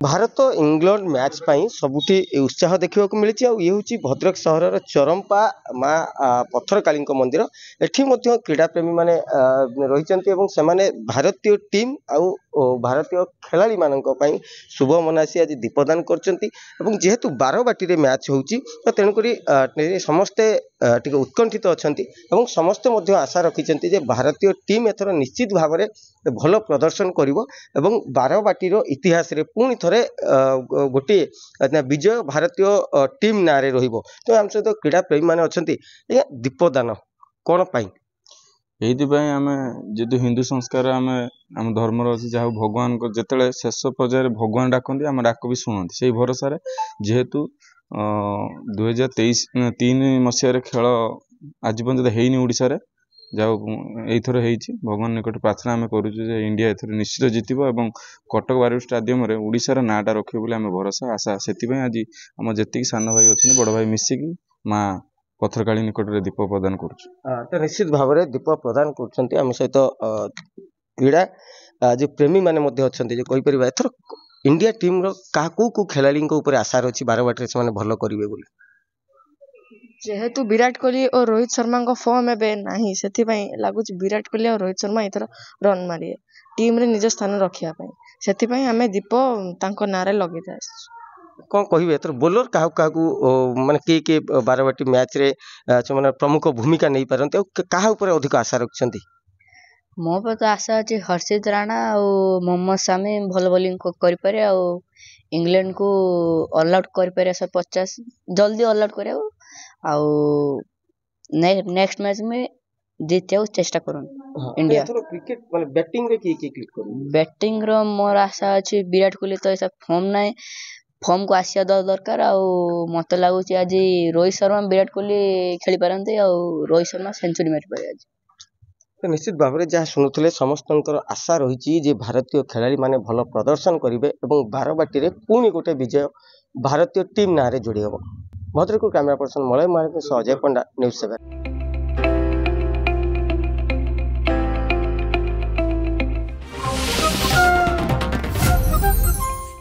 Bharat England match पाई सबुठी उत्साह देखा मिली ये हूँ भद्रक सहर चरंपा माँ पत्थरकाली मंदिर एठी क्रीड़ा प्रेमी माने रही से भारतीय टीम आउ भारतीय खेलाड़ी मानी शुभ मनासी आज दीपदान कर जेहेतु बारबाटी मैच हो तेणुक समस्ते टिके उत्कंठित अच्छा समस्ते आशा रखिंट भारतीय टीम एथर निश्चित भाव में भल प्रदर्शन कर बारबाटीर इतिहास रे पुणी थे गोटे विजय भारतीय टीम ना तो आम सहित क्रीड़ा प्रेमी मैंने अच्छा दीपदान कौन पाई एइथिपाई आमे जेतु हिंदू संस्कार आम धर्म अच्छी जहाँ भगवान को जिते शेष पर्यायर भगवान डाकती आम डाक भी शुणती से भरोसा जेहेतु 2023 मसीह खेल आज पर्यटन होनी ओडिशा रे एथर भगवान निकट प्रार्थना आम करुचु इंडिया एथर निश्चित जितब और कटक बारवाटी स्टाडियम रे ओडिशार नाटा रखे बोली आम भरोसा आशा से आज आम जी सान भाई अच्छे बड़ भाई मिसिकी माँ पत्थरकाली निकट में दीप प्रदान तो निश्चित भाव में दीप प्रदान कर सहित क्रीड़ा जो प्रेमी मैंने अच्छा एथर इंडिया टीम को खेलाड़ी आशा रही बारबाटी से भल करेंगे बोली जेहेतु विराट कोहली और रोहित शर्मा फॉर्म एवं नहीं से लगुच विराट कोहली और रोहित शर्मा इथर रन मारे टीम रे निज स्थान रखापी से आम दीप ना लगे कौन कहे एथर बोलर क्या माने किए बारबाटी मैच रे मैंने प्रमुख भूमिका नहीं पारती क्या अधिक आशा रखिंट मो पर तो आशा अच्छे हर्षित राणा और मोहम्मद सामी भल बोलिंग करें इंग्लैंड को ऑल आउट कर 150 जल्दी ऑल आउट कर नेक्स्ट मैच में जीत चेष्टा कर इंडिया क्रिकेट माने बैटिंग रे की क्लिक कर बैटिंग रो मोर आशा अच्छी विराट कोहली तो ऐसा फॉर्म ना फॉर्म को आसिया दरकार मत लगुच आज रोहित शर्मा विराट कोहली खेली पारते रोहित शर्मा सेंचुरी मारी पारे आज तो निश्चित भाव में जहाँ शुणुले समस्त आशा रही भारतीय खेलाड़ी माने भल प्रदर्शन करेंगे और बारबाटी रे पुणी गोटे विजय भारतीय टीम ना जोड़ी हम भद्रक कैमरा पर्सन मलय महाराज अजय पंडा न्यूज़ 7।